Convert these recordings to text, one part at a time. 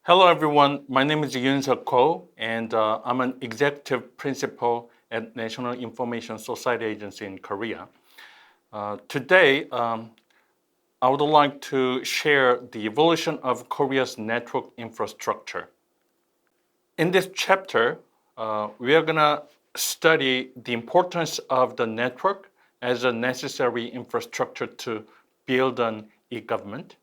Hello, everyone. My name is Yoon-Seok Ko, and I'm an executive principal at National Information Society Agency in Korea. Today, I would like to share the evolution of Korea's network infrastructure. In this chapter, we are going to study the importance of the network as a necessary infrastructure to build an e-government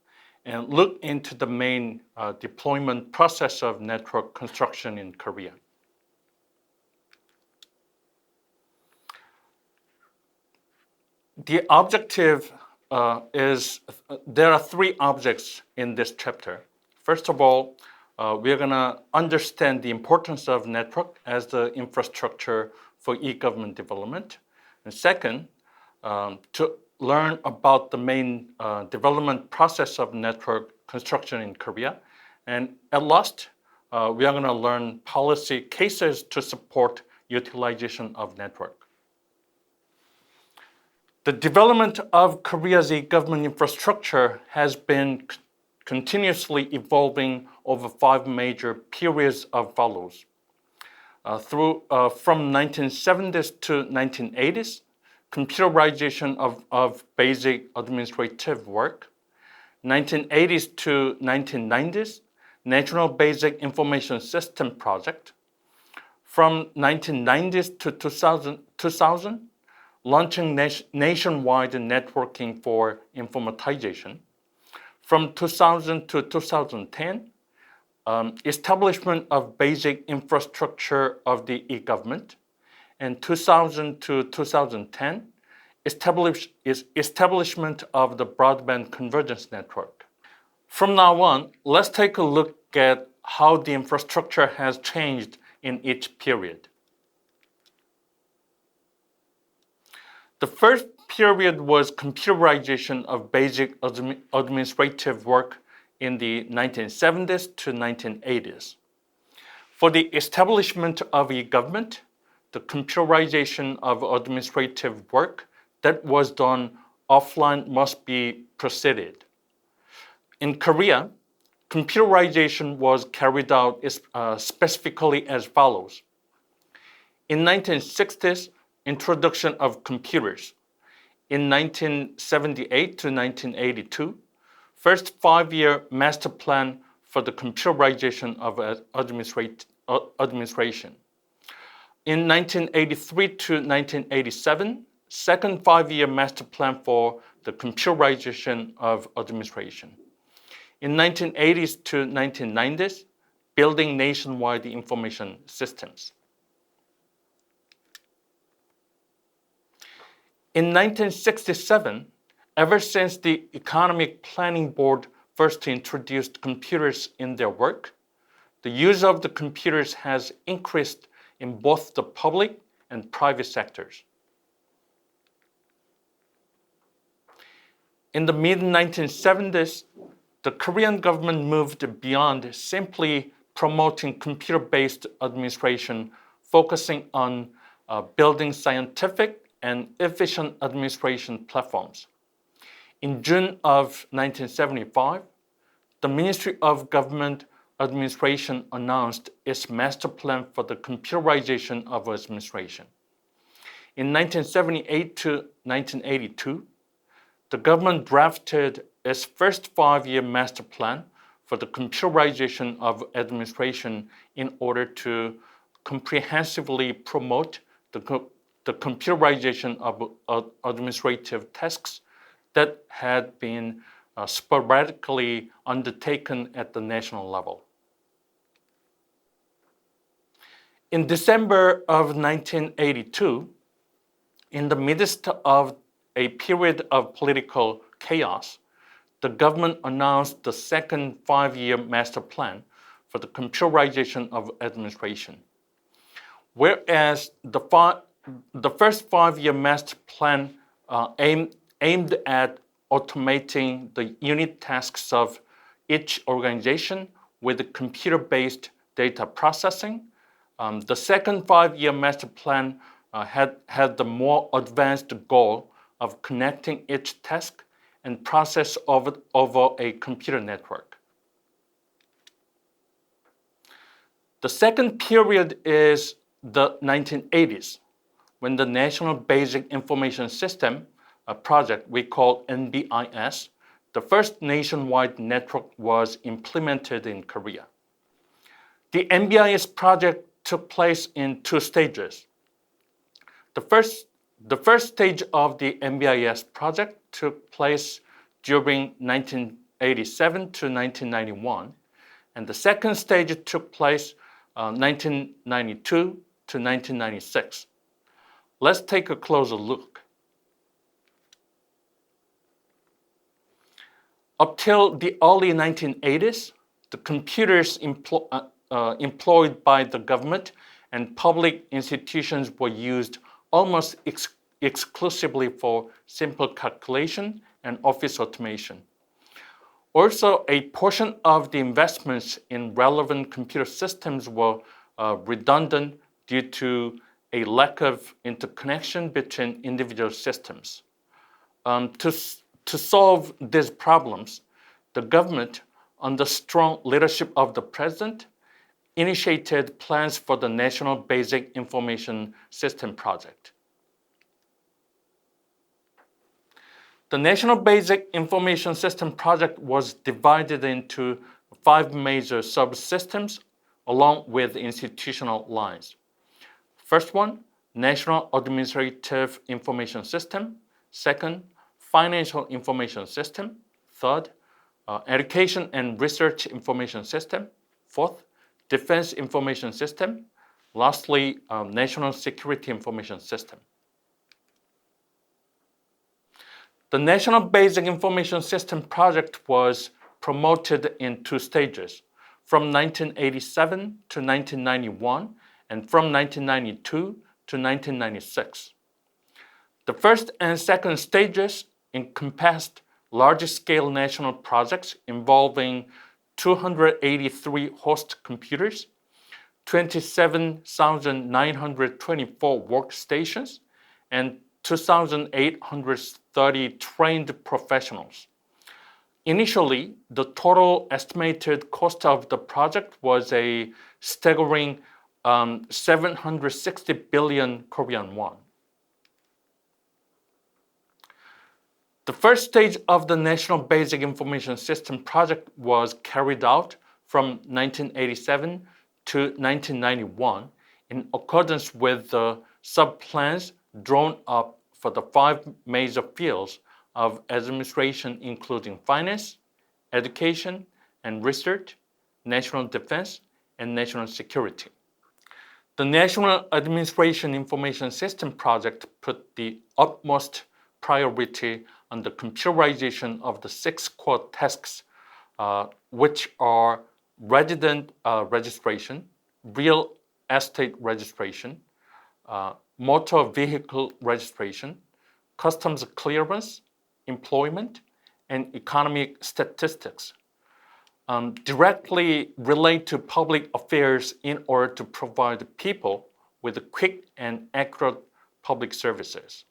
and look into the main deployment process of network construction in Korea. The objective is, there are three objects in this chapter. First of all, we are going to understand the importance of network as the infrastructure for e-government development. And second, to learn about the main development process of network construction in Korea. And at last, we are going to learn policy cases to support utilization of network. The development of Korea's e-government infrastructure has been continuously evolving over 5 major periods of follows. From 1970s to 1980s, computerization of basic administrative work. 1980s to 1990s, National Basic Information System Project. From 1990s to 2000, launching nationwide networking for informatization. From 2000 to 2010, establishment of basic infrastructure of the e-government. And 2000 to 2010, establishment of the broadband convergence network. From now on, let's take a look at how the infrastructure has changed in each period. The first period was computerization of basic administrative work in the 1970s to 1980s. For the establishment of e-government, the computerization of administrative work that was done offline must be proceeded. In Korea, computerization was carried out specifically as follows. In 1960s, introduction of computers. In 1978 to 1982, first 5-year master plan for the computerization of administration. In 1983 to 1987, second 5-year master plan for the computerization of administration. In 1980s to 1990s, building nationwide information systems. In 1967, ever since the Economic Planning Board first introduced computers in their work, the use of the computers has increased in both the public and private sectors. In the mid-1970s, the Korean government moved beyond simply promoting computer-based administration, focusing on building scientific and efficient administration platforms. In June of 1975, the Ministry of Government Administration announced its master plan for the computerization of administration. In 1978 to 1982, the government drafted its first 5-year master plan for the computerization of administration in order to comprehensively promote the computerization of administrative tasks that had been sporadically undertaken at the national level. In December of 1982, in the midst of a period of political chaos, the government announced the second 5-year master plan for the computerization of administration. Whereas the first 5-year master plan aimed at automating the unit tasks of each organization with computer-based data processing. The second 5-year master plan had the more advanced goal of connecting each task and process over a computer network. The second period is the 1980s, when the National Basic Information System, a project we call NBIS, the first nationwide network was implemented in Korea. The NBIS project took place in two stages. The first stage of the NBIS project took place during 1987 to 1991, and the second stage took place 1992 to 1996. Let's take a closer look. Up till the early 1980s, the computers employed by the government and public institutions were used almost exclusively for simple calculation and office automation. Also, a portion of the investments in relevant computer systems were redundant due to a lack of interconnection between individual systems. To solve these problems, the government, under strong leadership of the president, initiated plans for the National Basic Information System project. The National Basic Information System project was divided into 5 major subsystems along with institutional lines. First one, National Administrative Information System. Second, Financial Information System. Third, Education and Research Information System. Fourth, Defense Information System. Lastly, National Security Information System. The National Basic Information System project was promoted in 2 stages, from 1987 to 1991 and from 1992 to 1996. The first and second stages encompassed large-scale national projects involving 283 host computers, 27,924 workstations, and 2,830 trained professionals. Initially, the total estimated cost of the project was a staggering 760 billion Korean won. The first stage of the National Basic Information System project was carried out from 1987 to 1991 in accordance with the sub-plans drawn up for the 5 major fields of administration, including finance, education and research, national defense, and national security. The National Administration Information System project put the utmost priority on the computerization of the 6 core tasks, which are resident registration, real estate registration, motor vehicle registration, customs clearance, employment, and economic statistics. Directly relate to public affairs in order to provide people with quick and accurate public services.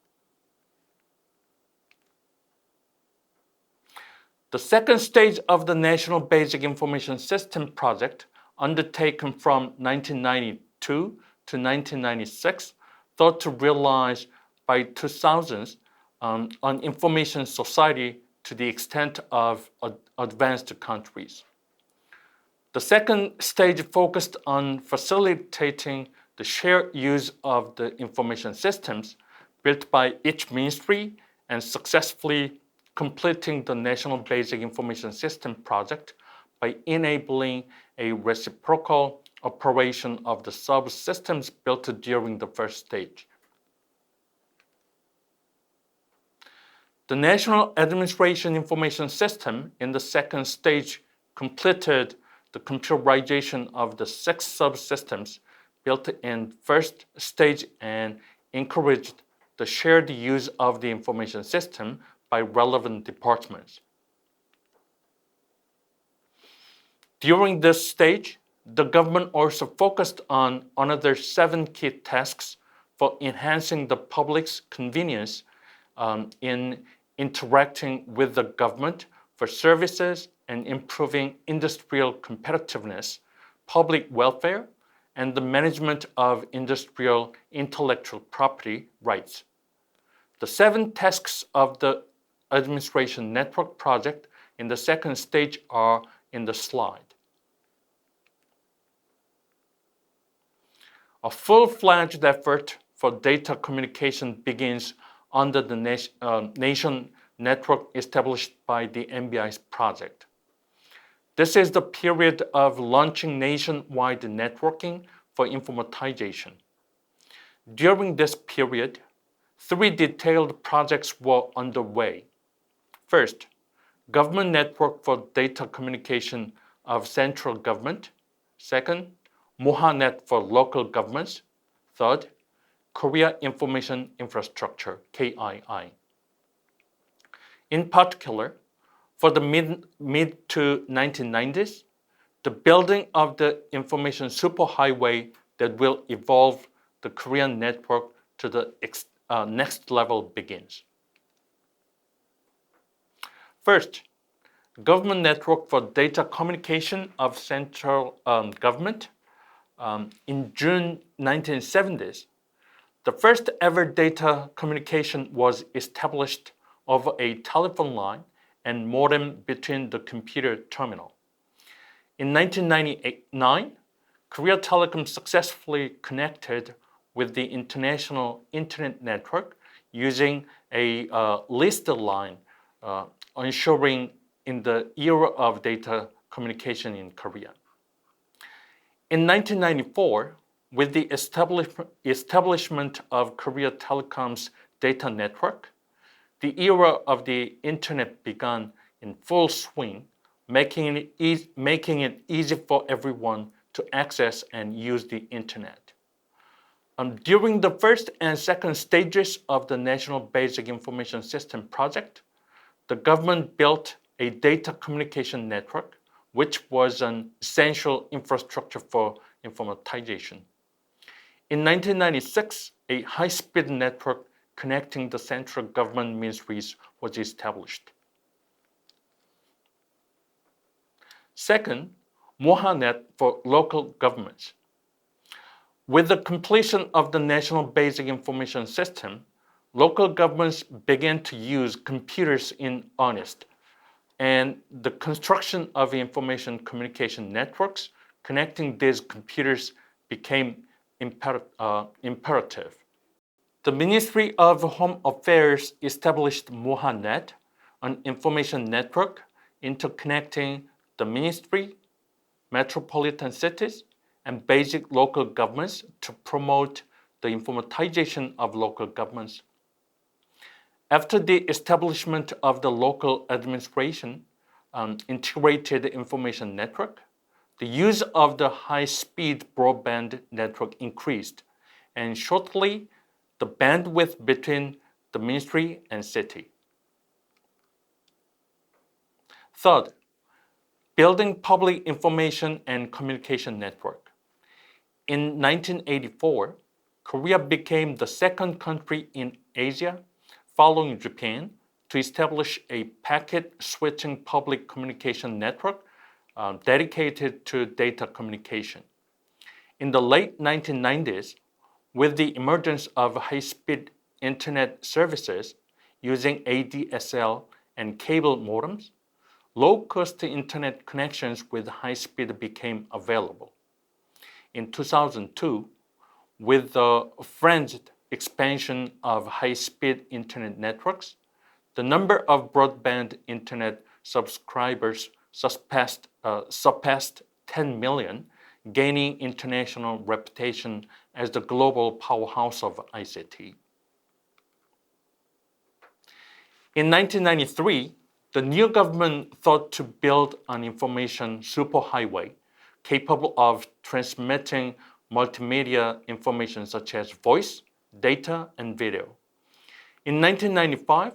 The second stage of the National Basic Information System project, undertaken from 1992 to 1996, thought to realize by 2000 an information society to the extent of advanced countries. The second stage focused on facilitating the shared use of the information systems built by each ministry and successfully completing the National Basic Information System project by enabling a reciprocal operation of the subsystems built during the first stage. The National Administration Information System in the second stage completed the computerization of the 6 subsystems built in first stage and encouraged the shared use of the information system by relevant departments. During this stage, the government also focused on another 7 key tasks for enhancing the public's convenience in interacting with the government for services and improving industrial competitiveness, public welfare, and the management of industrial intellectual property rights. The 7 tasks of the administration network project in the second stage are in the slide. A full-fledged effort for data communication begins under the nation network established by the NBI's project. This is the period of launching nationwide networking for informatization. During this period, 3 detailed projects were underway. First, Government Network for Data Communication of Central Government. Second, MOHANET for local governments. Third, Korea Information Infrastructure, KII. In particular, for the mid to 1990s, the building of the information superhighway that will evolve the Korean network to the next level begins. First, Government Network for Data Communication of Central Government. In June 1970s, the first ever data communication was established over a telephone line and modem between the computer terminal. In 1999, Korea Telecom successfully connected with the international internet network using a listed line, ensuring in the era of data communication in Korea. In 1994, with the establishment of Korea Telecom's data network, the era of the internet began in full swing, making it easy for everyone to access and use the internet. During the first and second stages of the National Basic Information System project, the government built a data communication network, which was an essential infrastructure for informatization. In 1996, a high-speed network connecting the central government ministries was established. Second, MOHANET for local governments. With the completion of the National Basic Information System, local governments began to use computers in earnest, and the construction of information communication networks connecting these computers became imperative. The Ministry of Home Affairs established MOHANET, an information network interconnecting the ministry, metropolitan cities, and basic local governments to promote the informatization of local governments. After the establishment of the local administration integrated information network, the use of the high-speed broadband network increased, and shortly, the bandwidth between the ministry and city. Third, building public information and communication network. In 1984, Korea became the second country in Asia, following Japan, to establish a packet switching public communication network dedicated to data communication. In the late 1990s, with the emergence of high-speed internet services using ADSL and cable modems, low-cost internet connections with high speed became available. In 2002, with the frenzied expansion of high-speed internet networks, the number of broadband internet subscribers surpassed 10 million, gaining international reputation as the global powerhouse of ICT. In 1993, the new government thought to build an information superhighway capable of transmitting multimedia information such as voice, data, and video. In 1995,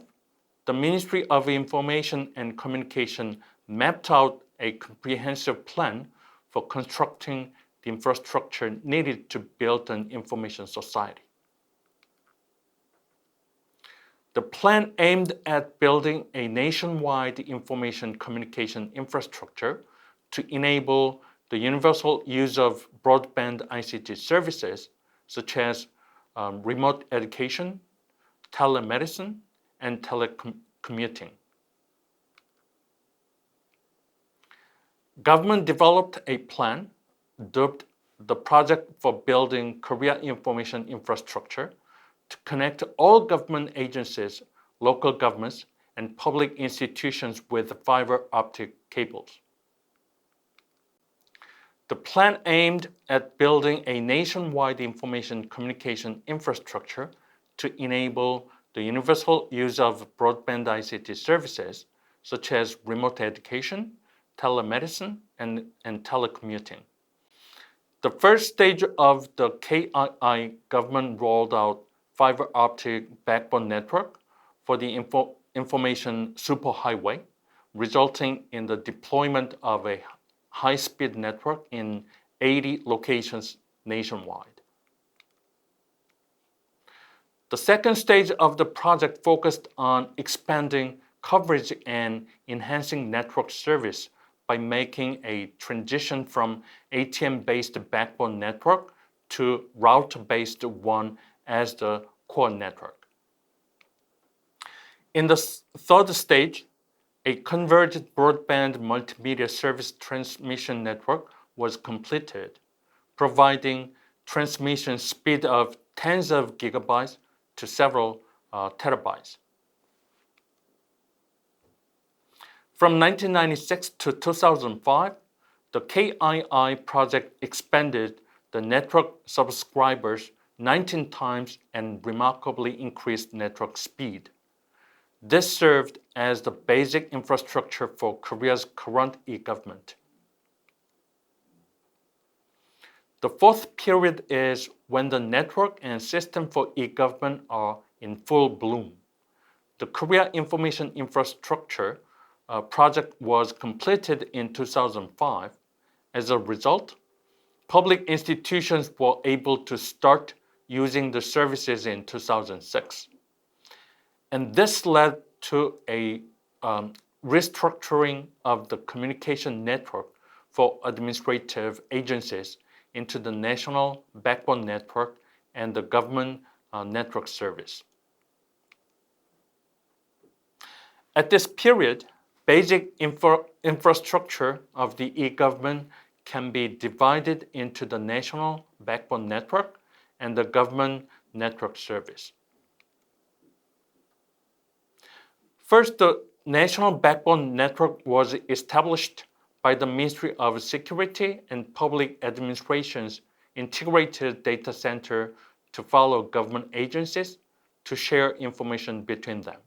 the Ministry of Information and Communication mapped out a comprehensive plan for constructing the infrastructure needed to build an information society. The plan aimed at building a nationwide information communication infrastructure to enable the universal use of broadband ICT services such as remote education, telemedicine, and telecommuting. Government developed a plan dubbed the Project for Building Korea Information Infrastructure to connect all government agencies, local governments, and public institutions with fiber optic cables. The plan aimed at building a nationwide information communication infrastructure to enable the universal use of broadband ICT services such as remote education, telemedicine, and telecommuting. The first stage of the KII government rolled out fiber optic backbone network for the information superhighway, resulting in the deployment of a high-speed network in 80 locations nationwide. The second stage of the project focused on expanding coverage and enhancing network service by making a transition from ATM-based backbone network to router-based one as the core network. In the third stage, a converged broadband multimedia service transmission network was completed, providing transmission speed of tens of gigabytes to several terabytes. From 1996 to 2005, the KII project expanded the network subscribers 19 times and remarkably increased network speed. This served as the basic infrastructure for Korea's current e-government. The fourth period is when the network and system for e-government are in full bloom. The Korea Information Infrastructure project was completed in 2005. As a result, public institutions were able to start using the services in 2006. And this led to a restructuring of the communication network for administrative agencies into the National Backbone Network and the Government Network Service. At this period, basic infrastructure of the e-government can be divided into the National Backbone Network and the Government Network Service. First, the National Backbone Network was established by the Ministry of Security and Public Administration's Integrated Data Center to follow government agencies to share information between them.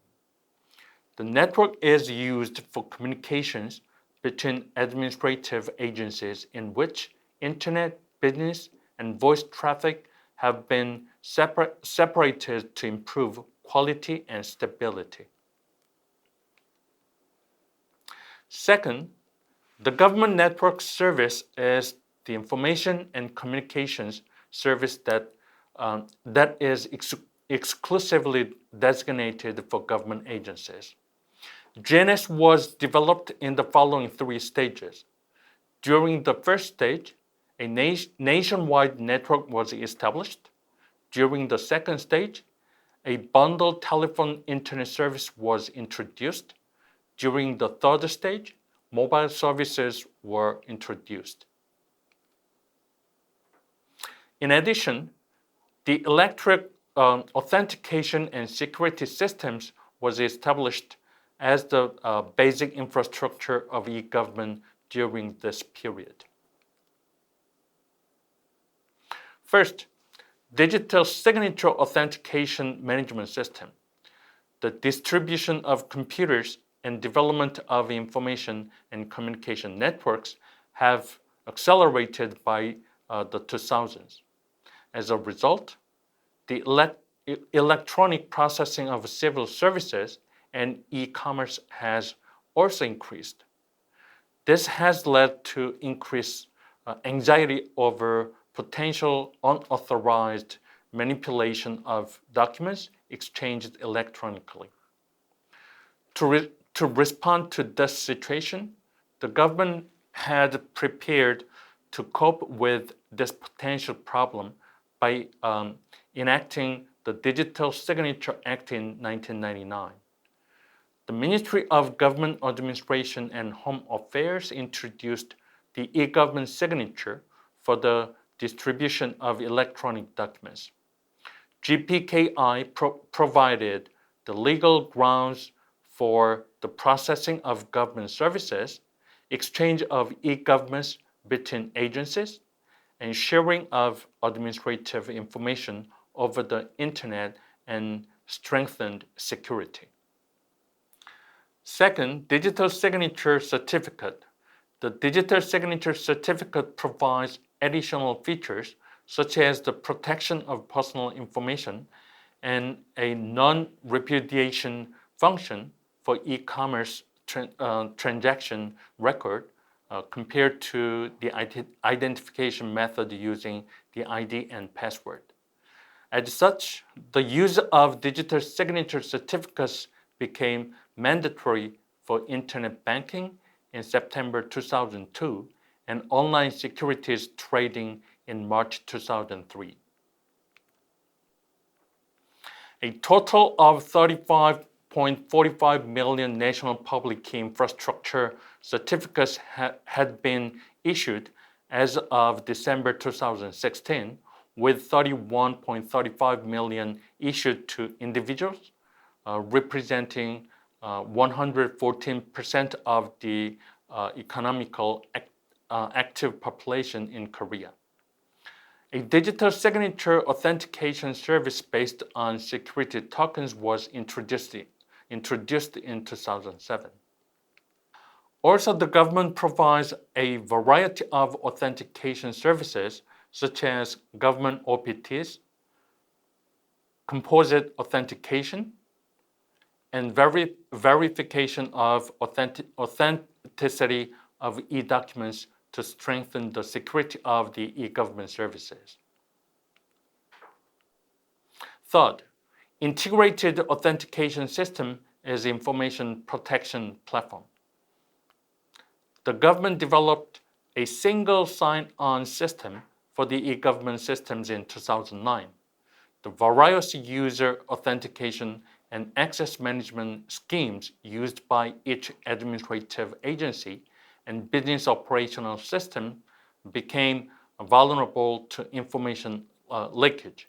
The network is used for communications between administrative agencies in which internet, business, and voice traffic have been separated to improve quality and stability. Second, the Government Network Service is the information and communications service that is exclusively designated for government agencies. GNS was developed in the following three stages. During the first stage, a nationwide network was established. During the second stage, a bundled telephone internet service was introduced. During the third stage, mobile services were introduced. In addition, the electronic authentication and security systems was established as the basic infrastructure of e-government during this period. First, digital signature authentication management system. The distribution of computers and development of information and communication networks have accelerated by the 2000s. As a result, the electronic processing of civil services and e-commerce has also increased. This has led to increased anxiety over potential unauthorized manipulation of documents exchanged electronically. To respond to this situation, the government had prepared to cope with this potential problem by enacting the Digital Signature Act in 1999. The Ministry of Government Administration and Home Affairs introduced the e-government signature for the distribution of electronic documents. GPKI provided the legal grounds for the processing of government services, exchange of e-governments between agencies, and sharing of administrative information over the internet and strengthened security. Second, digital signature certificate. The digital signature certificate provides additional features such as the protection of personal information and a non-repudiation function for e-commerce transaction record compared to the identification method using the ID and password. As such, the use of digital signature certificates became mandatory for internet banking in September 2002 and online securities trading in March 2003. A total of 35.45 million national public key infrastructure certificates had been issued as of December 2016, with 31.35 million issued to individuals, representing 114% of the economical active population in Korea. A digital signature authentication service based on security tokens was introduced in 2007. Also, the government provides a variety of authentication services such as government OPTs, composite authentication, and verification of authenticity of e-documents to strengthen the security of the e-government services. Third, integrated authentication system is information protection platform. The government developed a single sign-on system for the e-government systems in 2009. The various user authentication and access management schemes used by each administrative agency and business operational system became vulnerable to information leakage.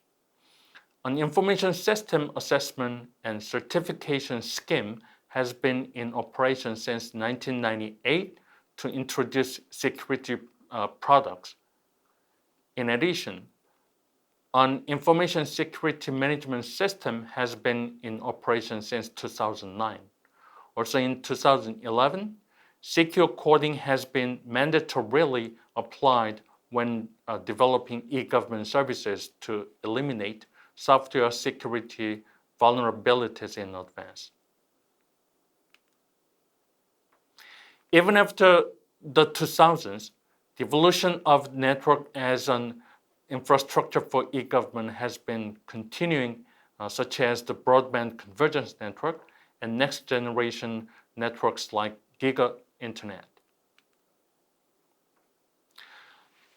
An information system assessment and certification scheme has been in operation since 1998 to introduce security products. In addition, an information security management system has been in operation since 2009. Also in 2011, secure coding has been mandatorily applied when developing e-government services to eliminate software security vulnerabilities in advance. Even after the 2000s, the evolution of network as an infrastructure for e-government has been continuing, such as the broadband convergence network and next generation networks like Giga Internet.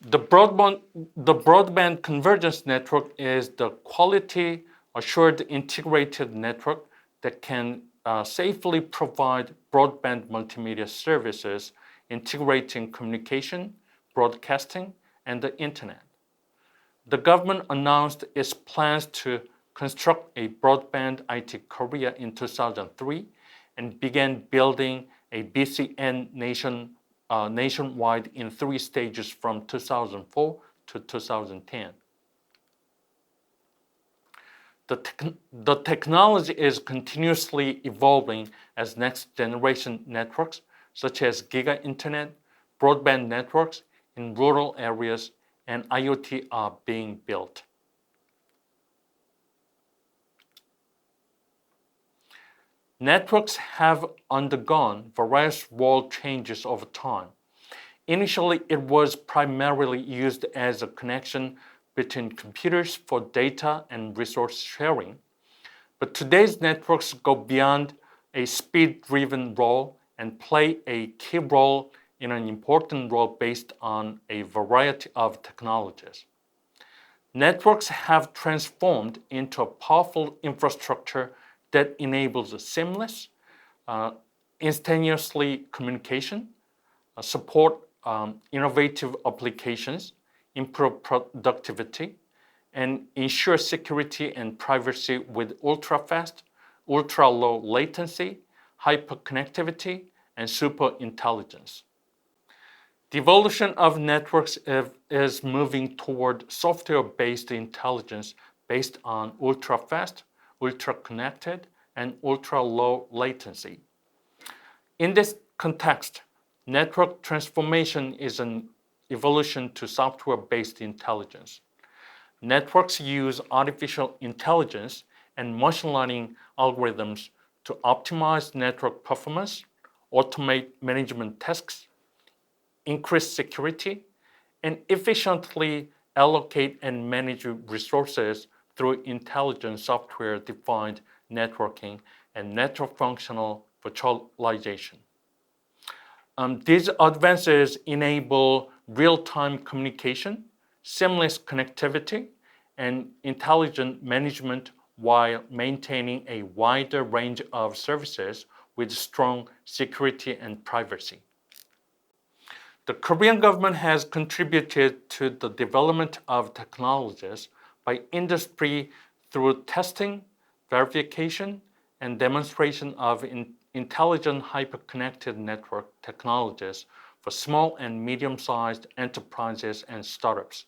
The broadband convergence network is the quality assured integrated network that can safely provide broadband multimedia services integrating communication, broadcasting, and the internet. The government announced its plans to construct a broadband IT Korea in 2003 and began building a BCN nationwide in 3 stages from 2004 to 2010. The technology is continuously evolving as next generation networks such as Giga Internet, broadband networks in rural areas, and IoT are being built. Networks have undergone various role changes over time. Initially, it was primarily used as a connection between computers for data and resource sharing. But today's networks go beyond a speed-driven role and play a key role in an important role based on a variety of technologies. Networks have transformed into a powerful infrastructure that enables a seamless, instantaneously communication, support innovative applications, improve productivity, and ensure security and privacy with ultra-fast, ultra-low latency, hyperconnectivity, and super intelligence. The evolution of networks is moving toward software-based intelligence based on ultra-fast, ultra-connected, and ultra-low latency. In this context, network transformation is an evolution to software-based intelligence. Networks use artificial intelligence and machine learning algorithms to optimize network performance, automate management tasks, increase security, and efficiently allocate and manage resources through intelligent software-defined networking and network functional virtualization. These advances enable real-time communication, seamless connectivity, and intelligent management while maintaining a wider range of services with strong security and privacy. The Korean government has contributed to the development of technologies by industry through testing, verification, and demonstration of intelligent hyperconnected network technologies for small and medium-sized enterprises and startups.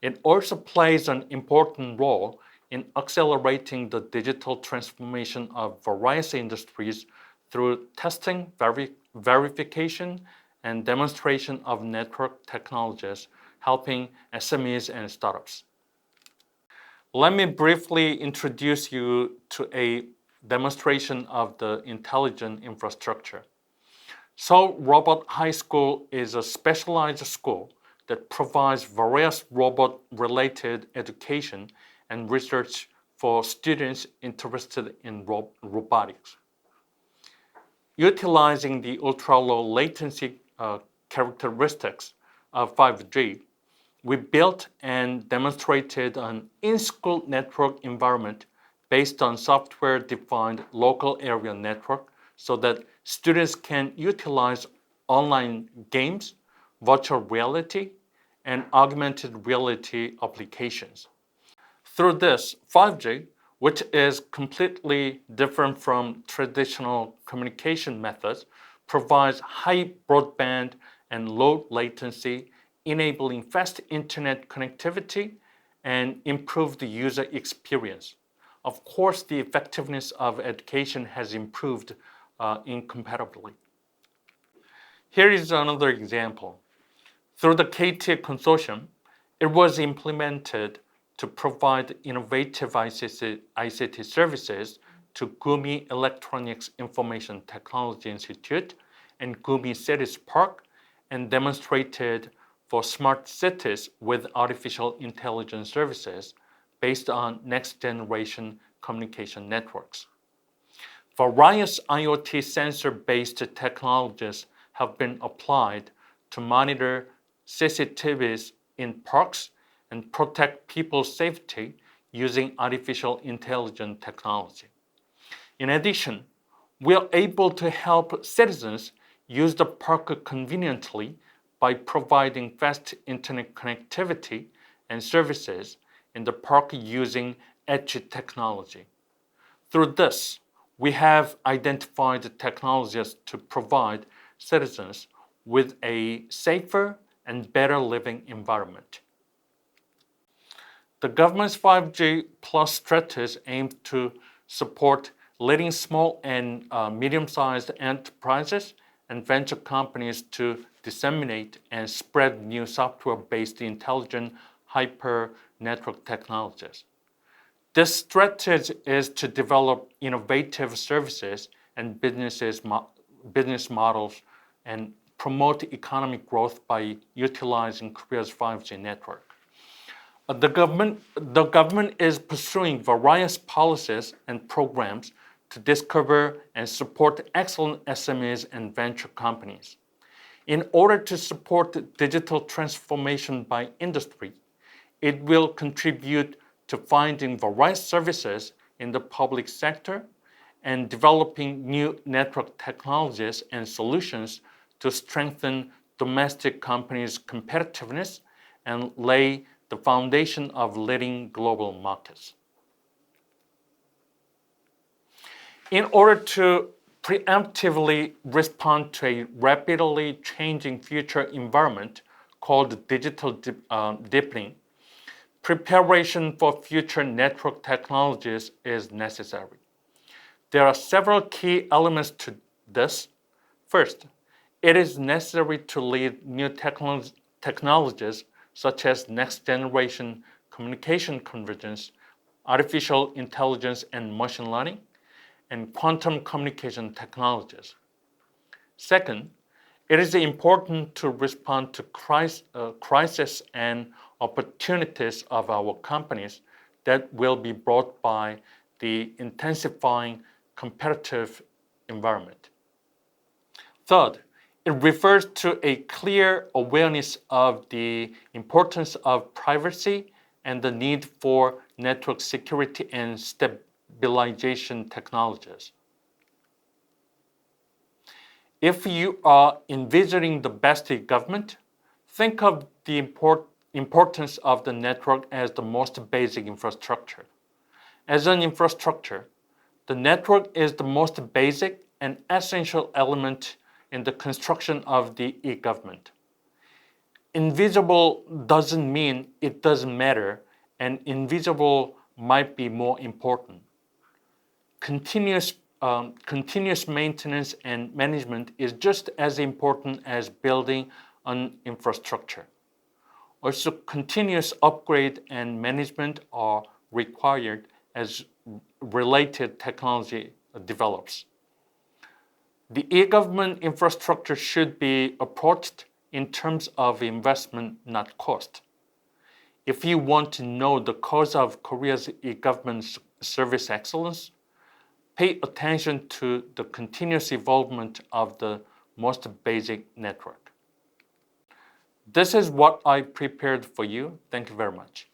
It also plays an important role in accelerating the digital transformation of various industries through testing, verification, and demonstration of network technologies, helping SMEs and startups. Let me briefly introduce you to a demonstration of the intelligent infrastructure. Seoul Robot High School is a specialized school that provides various robot-related education and research for students interested in robotics. Utilizing the ultra-low latency characteristics of 5G, we built and demonstrated an in-school network environment based on software-defined local area network so that students can utilize online games, virtual reality, and augmented reality applications. Through this, 5G, which is completely different from traditional communication methods, provides high broadband and low latency, enabling fast internet connectivity and improved user experience. Of course, the effectiveness of education has improved incomparably. Here is another example. Through the KT Consortium, it was implemented to provide innovative ICT services to Gumi Electronics Information Technology Institute and Gumi Cities Park, and demonstrated for smart cities with artificial intelligence services based on next-generation communication networks. Various IoT sensor-based technologies have been applied to monitor CCTVs in parks and protect people's safety using artificial intelligence technology. In addition, we are able to help citizens use the park conveniently by providing fast internet connectivity and services in the park using edge technology. Through this, we have identified technologies to provide citizens with a safer and better living environment. The government's 5G Plus strategy aims to support leading small and medium-sized enterprises and venture companies to disseminate and spread new software-based intelligent hyper network technologies. This strategy is to develop innovative services and business models and promote economic growth by utilizing Korea's 5G network. The government is pursuing various policies and programs to discover and support excellent SMEs and venture companies. In order to support digital transformation by industry, it will contribute to finding the right services in the public sector and developing new network technologies and solutions to strengthen domestic companies' competitiveness and lay the foundation of leading global markets. In order to preemptively respond to a rapidly changing future environment called digital deepening, preparation for future network technologies is necessary. There are several key elements to this. First, it is necessary to lead new technologies such as next-generation communication convergence, artificial intelligence and machine learning, and quantum communication technologies. Second, it is important to respond to crises and opportunities of our companies that will be brought by the intensifying competitive environment. Third, it refers to a clear awareness of the importance of privacy and the need for network security and stabilization technologies. If you are envisioning the best government, think of the importance of the network as the most basic infrastructure. As an infrastructure, the network is the most basic and essential element in the construction of the e-government. Invisible doesn't mean it doesn't matter, and invisible might be more important. Continuous maintenance and management is just as important as building an infrastructure. Also, continuous upgrade and management are required as related technology develops. The e-government infrastructure should be approached in terms of investment, not cost. If you want to know the cause of Korea's e-government service excellence, pay attention to the continuous evolvement of the most basic network. This is what I prepared for you. Thank you very much.